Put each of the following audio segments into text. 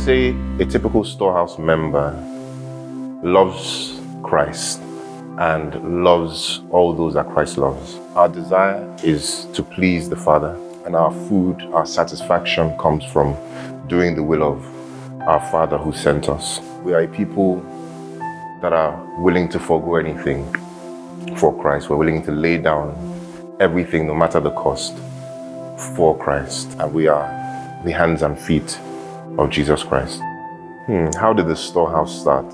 say a typical Storehouse member loves Christ and loves all those that Christ loves. Our desire is to please the Father, and our food, our satisfaction comes from doing the will of our Father who sent us. We are a people that are willing to forego anything for Christ. We're willing to lay down everything, no matter the cost, for Christ. And we are the hands and feet of Jesus Christ. How did the Storehouse start?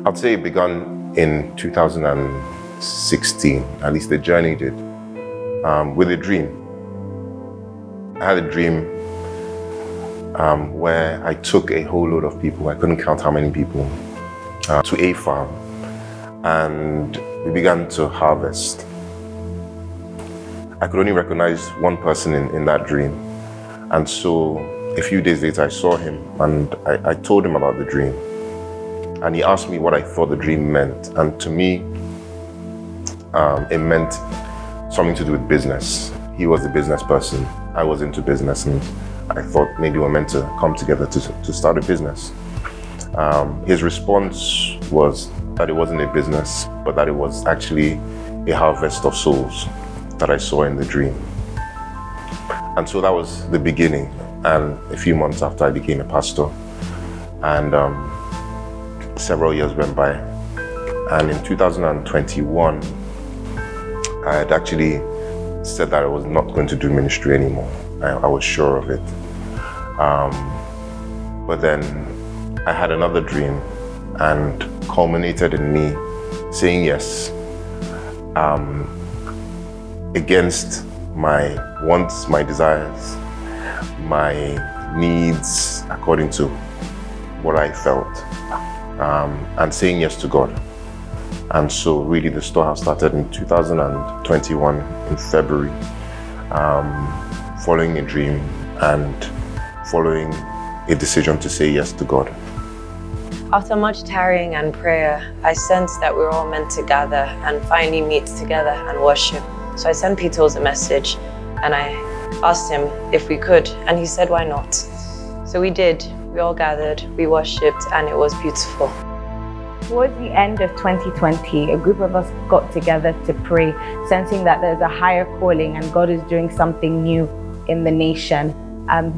I'd say it began in 2016, at least the journey did, with a dream. I had a dream where I took a whole load of people, I couldn't count how many people, to a farm, and we began to harvest. I could only recognize one person in that dream, and so a few days later I saw him and I told him about the dream, and he asked me what I thought the dream meant, and to me it meant something to do with business. He was a business person, I was into business, and I thought maybe we're meant to come together to start a business. His response was that it wasn't a business, but that it was actually a harvest of souls that I saw in the dream. And so that was the beginning. And a few months after, I became a pastor. And several years went by. And in 2021, I had actually said that I was not going to do ministry anymore. I was sure of it. But then I had another dream, and culminated in me saying yes, against my wants, my desires, my needs, according to what I felt, and saying yes to God. And so really the Storehouse started in 2021 in February, following a dream and following a decision to say yes to God. After much tarrying and prayer, I sensed that we were all meant to gather and finally meet together and worship. So I sent Peters a message and I asked him if we could, and he said, why not? So we did. We all gathered, we worshipped, and it was beautiful. Towards the end of 2020, a group of us got together to pray, sensing that there's a higher calling and God is doing something new in the nation.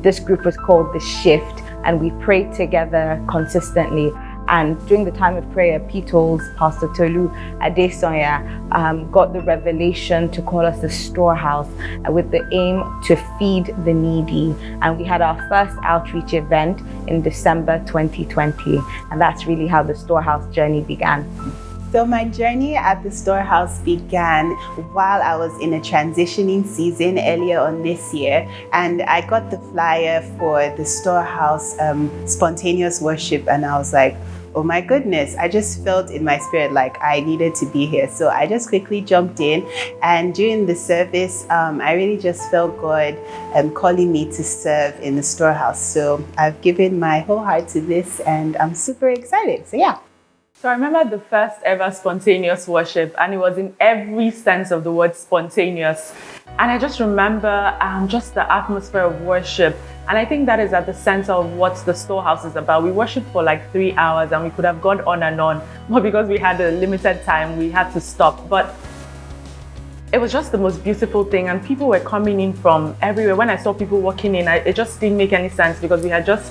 This group was called The Shift, and we prayed together consistently. And during the time of prayer, Peters, Pastor Tolu Adesoya, got the revelation to call us the Storehouse, with the aim to feed the needy. And we had our first outreach event in December 2020. And that's really how the Storehouse journey began. So my journey at the Storehouse began while I was in a transitioning season earlier on this year, and I got the flyer for the Storehouse spontaneous worship, and I was like, oh my goodness, I just felt in my spirit like I needed to be here. So I just quickly jumped in, and during the service, I really just felt God calling me to serve in the Storehouse. So I've given my whole heart to this, and I'm super excited. So yeah. So I remember the first ever spontaneous worship, and it was in every sense of the word spontaneous. And I just remember just the atmosphere of worship. And I think that is at the center of what the Storehouse is about. We worshiped for like 3 hours and we could have gone on and on, but because we had a limited time, we had to stop. But it was just the most beautiful thing, and people were coming in from everywhere. When I saw people walking in, it just didn't make any sense because we had just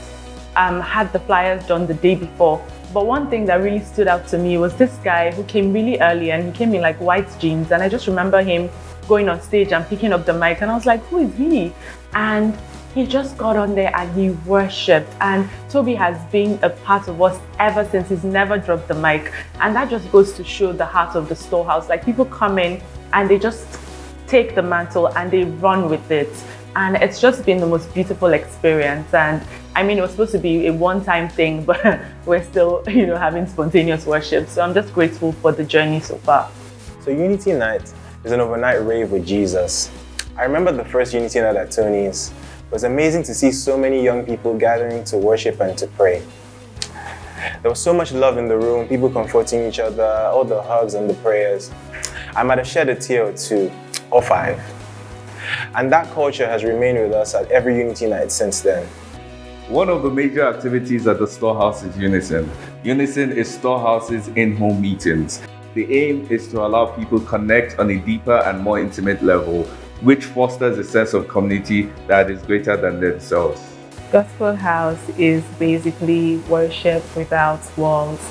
had the flyers done the day before. But one thing that really stood out to me was this guy who came really early, and he came in like white jeans, and I just remember him going on stage and picking up the mic, and I was like, who is he? And he just got on there and he worshipped. And Toby has been a part of us ever since. He's never dropped the mic, and that just goes to show the heart of the Storehouse. Like, people come in and they just take the mantle and they run with it, and it's just been the most beautiful experience. And I mean, it was supposed to be a one-time thing, but we're still, having spontaneous worship. So I'm just grateful for the journey so far. So Unity Night is an overnight rave with Jesus. I remember the first Unity Night at Tony's. It was amazing to see so many young people gathering to worship and to pray. There was so much love in the room, people comforting each other, all the hugs and the prayers. I might have shed a tear or two, or 5. And that culture has remained with us at every Unity Night since then. One of the major activities at the Storehouse is Unison. Unison is Storehouse's in-home meetings. The aim is to allow people connect on a deeper and more intimate level, which fosters a sense of community that is greater than themselves. Gospel House is basically worship without walls.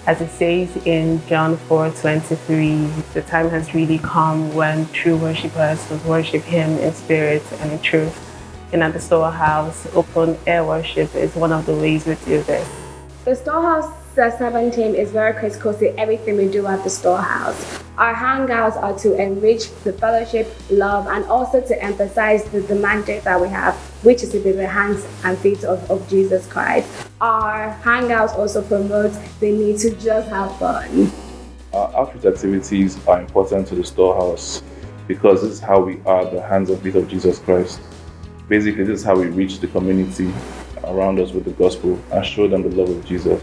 As it says in John 4:23, the time has really come when true worshipers will worship Him in spirit and in truth. And at the Storehouse, open air worship is one of the ways we do this. The Storehouse servant team is very critical to everything we do at the Storehouse. Our hangouts are to enrich the fellowship, love, and also to emphasize the mandate that we have, which is to be the hands and feet of Jesus Christ. Our hangouts also promote the need to just have fun. Our outreach activities are important to the Storehouse because this is how we are the hands and feet of Jesus Christ. Basically, this is how we reach the community around us with the gospel and show them the love of Jesus.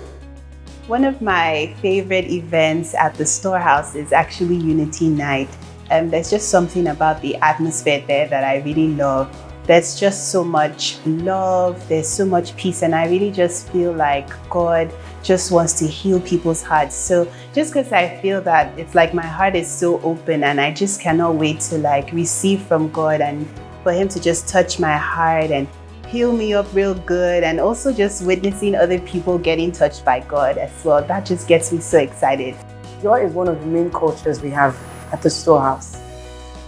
One of my favorite events at the Storehouse is actually Unity Night. There's just something about the atmosphere there that I really love. There's just so much love, there's so much peace, and I really just feel like God just wants to heal people's hearts. So just because I feel that it's like my heart is so open and I just cannot wait to like receive from God and for Him to just touch my heart and heal me up real good, and also just witnessing other people getting touched by God as well. That just gets me so excited. Joy is one of the main cultures we have at the Storehouse.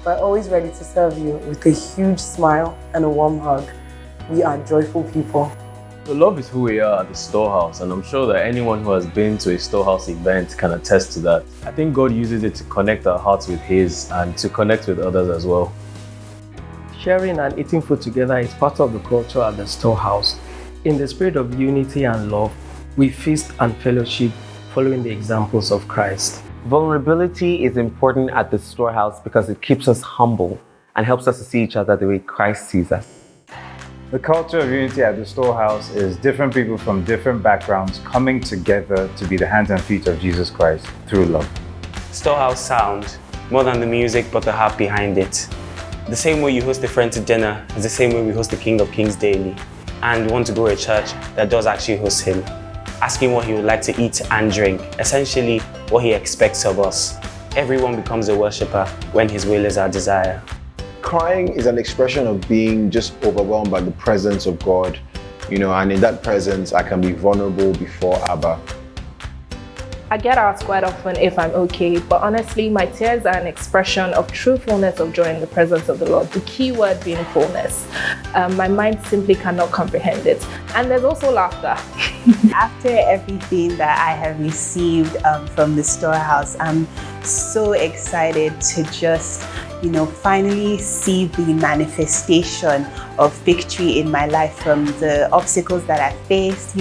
We're always ready to serve you with a huge smile and a warm hug. We are joyful people. So love is who we are at the Storehouse, and I'm sure that anyone who has been to a Storehouse event can attest to that. I think God uses it to connect our hearts with His and to connect with others as well. Sharing and eating food together is part of the culture at the Storehouse. In the spirit of unity and love, we feast and fellowship following the examples of Christ. Vulnerability is important at the Storehouse because it keeps us humble and helps us to see each other the way Christ sees us. The culture of unity at the Storehouse is different people from different backgrounds coming together to be the hands and feet of Jesus Christ through love. Storehouse sound, more than the music but the heart behind it. The same way you host a friend to dinner is the same way we host the King of Kings daily. And we want to go to a church that does actually host Him. Ask Him what He would like to eat and drink, essentially what He expects of us. Everyone becomes a worshipper when His will is our desire. Crying is an expression of being just overwhelmed by the presence of God, and in that presence I can be vulnerable before Abba. I get asked quite often if I'm okay, but honestly, my tears are an expression of true fullness of joy in the presence of the Lord, the key word being fullness. My mind simply cannot comprehend it. And there's also laughter. After everything that I have received from the Storehouse, I'm so excited to just, finally see the manifestation of victory in my life from the obstacles that I faced,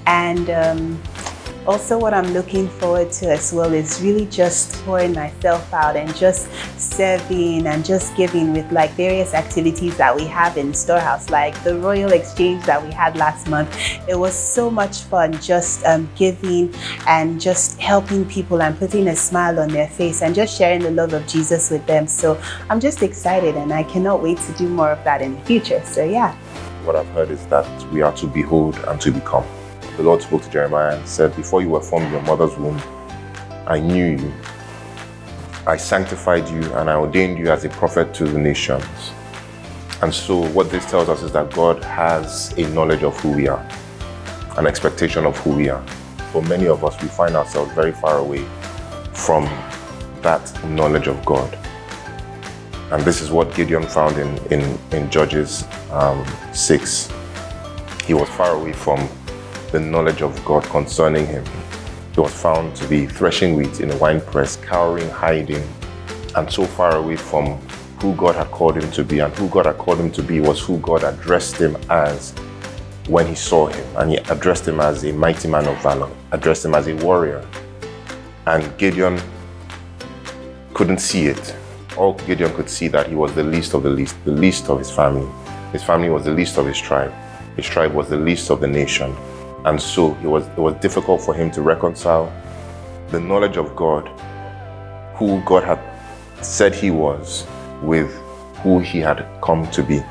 and also what I'm looking forward to as well is really just pouring myself out and just serving and just giving with like various activities that we have in Storehouse, like the Royal Exchange that we had last month. It was so much fun just giving and just helping people and putting a smile on their face and just sharing the love of Jesus with them. So I'm just excited and I cannot wait to do more of that in the future. So yeah. What I've heard is that we are to behold and to become. The Lord spoke to Jeremiah and said, before you were formed in your mother's womb, I knew you. I sanctified you and I ordained you as a prophet to the nations. And so what this tells us is that God has a knowledge of who we are, an expectation of who we are. For many of us, we find ourselves very far away from that knowledge of God. And this is what Gideon found in Judges 6. He was far away from the knowledge of God concerning him. He was found to be threshing wheat in a winepress, cowering, hiding, and so far away from who God had called him to be. And who God had called him to be was who God addressed him as when he saw him. And he addressed him as a mighty man of valor, addressed him as a warrior. And Gideon couldn't see it. All Gideon could see that he was the least of the least of his family. His family was the least of his tribe. His tribe was the least of the nation. And so it was difficult for him to reconcile the knowledge of God, who God had said he was, with who he had come to be.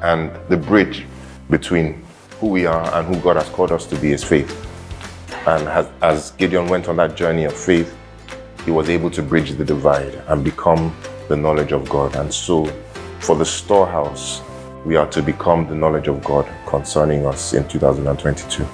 And the bridge between who we are and who God has called us to be is faith. And as Gideon went on that journey of faith, he was able to bridge the divide and become the knowledge of God. And so for the storehouse, we are to become the knowledge of God concerning us in 2022.